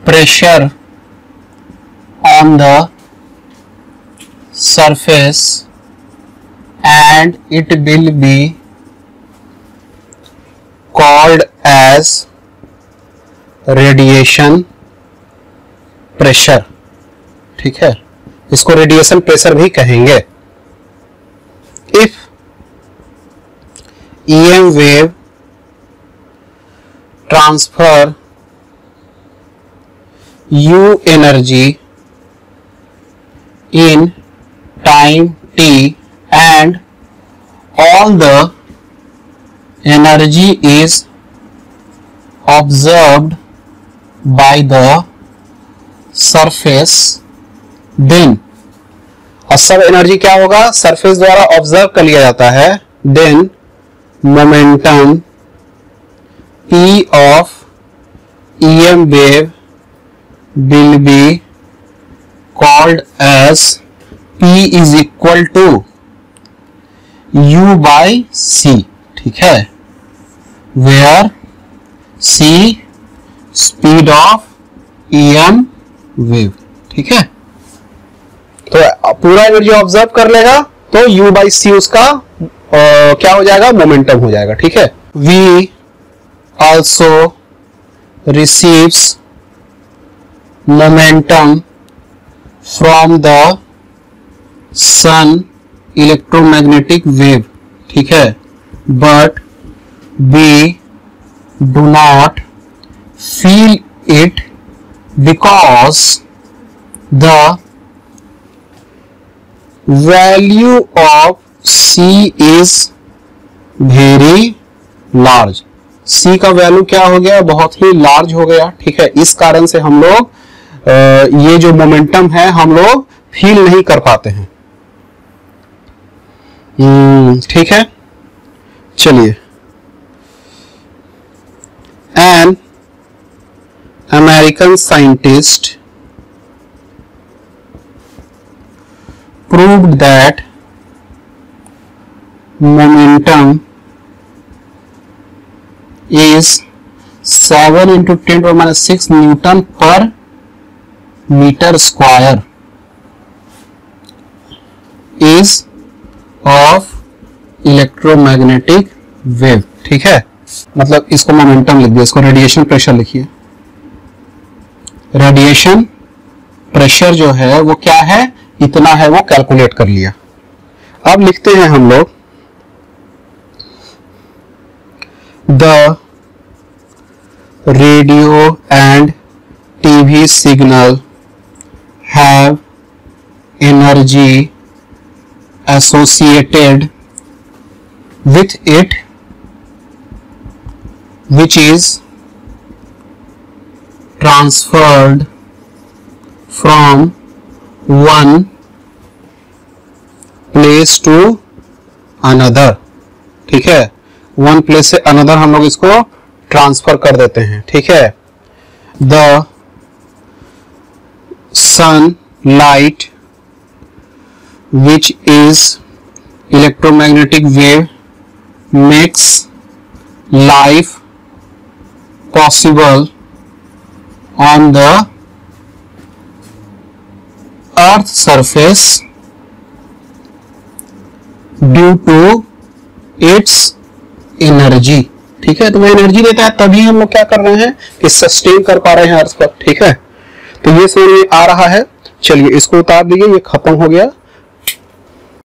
pressure on the surface and it will be called as radiation pressure. ठीक है, इसको रेडिएशन प्रेशर भी कहेंगे. If EM wave transfer U energy in time t and all the energy is observed by the surface, then और सब एनर्जी क्या होगा, सरफेस द्वारा ऑब्जर्व कर लिया जाता है, then momentum P of EM wave will be called as P is equal to U by C, ठीक है, where C speed of EM wave, ठीक है। तो पूरा एनर्जी ऑब्जर्व कर लेगा तो U by C उसका क्या हो जाएगा, मोमेंटम हो जाएगा, ठीक है। V also receives momentum from the sun electromagnetic wave, ठीक है, but we do not feel it because the value of C is very large। C का वैल्यू क्या हो गया, बहुत ही लार्ज हो गया, ठीक है। इस कारण से हम लोग ये जो मोमेंटम है हम लोग फील नहीं कर पाते हैं, ठीक है। चलिए, an American scientist proved that momentum is 7 into 10⁻⁶ Newton per meter square is of electromagnetic wave, ठीक है। मतलब इसको मोमेंटम लिख दिया, इसको रेडिएशन प्रेशर लिखिए। रेडिएशन प्रेशर जो है वो क्या है, इतना है, वो कैलकुलेट कर लिया। अब लिखते हैं हम लोग, the radio and TV signal have energy associated with it which is transferred from one place to another, ठीक है। वन प्लेस से अनदर हम लोग इसको ट्रांसफर कर देते हैं, ठीक है। The sunlight which is electromagnetic wave makes life possible on the earth surface due to its energy, ठीक है। तो वो एनर्जी देता है, तभी हम लोग क्या कर रहे हैं कि सस्टेन कर पा रहे हैं अर्थ पर, ठीक है। तो ये समझ में आ रहा है। चलिए इसको उतार दीजिए, ये खत्म हो गया।